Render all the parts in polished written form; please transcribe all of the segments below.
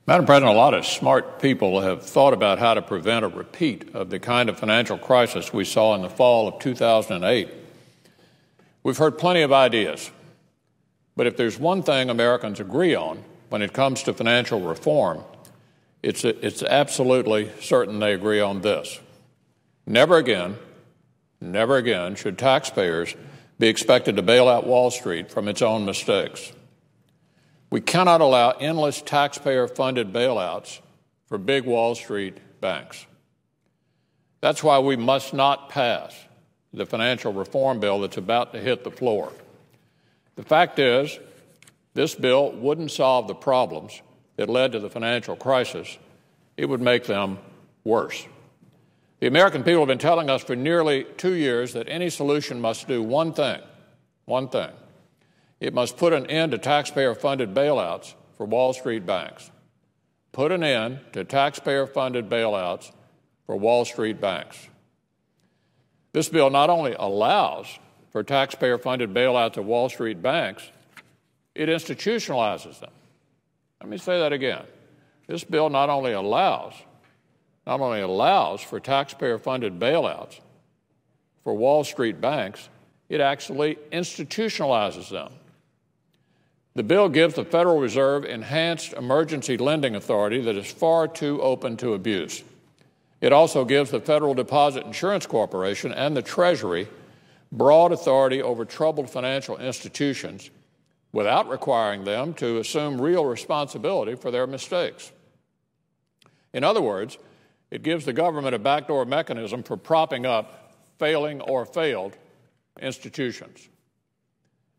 Madam President, a lot of smart people have thought about how to prevent a repeat of the kind of financial crisis we saw in the fall of 2008. We've heard plenty of ideas, but if there's one thing Americans agree on when it comes to financial reform, it's absolutely certain they agree on this. Never again should taxpayers be expected to bail out Wall Street from its own mistakes. We cannot allow endless taxpayer-funded bailouts for big Wall Street banks. That's why we must not pass the financial reform bill that's about to hit the floor. The fact is, this bill wouldn't solve the problems that led to the financial crisis. It would make them worse. The American people have been telling us for nearly 2 years that any solution must do one thing. It must put an end to taxpayer-funded bailouts for Wall Street banks. Put an end to taxpayer-funded bailouts for Wall Street banks. This bill not only allows for taxpayer-funded bailouts of Wall Street banks, it institutionalizes them. Let me say that again. This bill not only allows for taxpayer-funded bailouts for Wall Street banks, it actually institutionalizes them. The bill gives the Federal Reserve enhanced emergency lending authority that is far too open to abuse. It also gives the Federal Deposit Insurance Corporation and the Treasury broad authority over troubled financial institutions without requiring them to assume real responsibility for their mistakes. In other words, it gives the government a backdoor mechanism for propping up failing or failed institutions.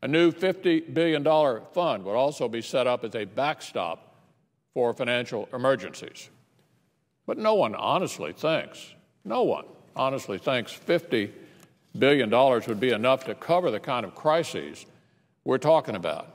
A new $50 billion fund would also be set up as a backstop for financial emergencies. But no one honestly thinks $50 billion would be enough to cover the kind of crises we're talking about.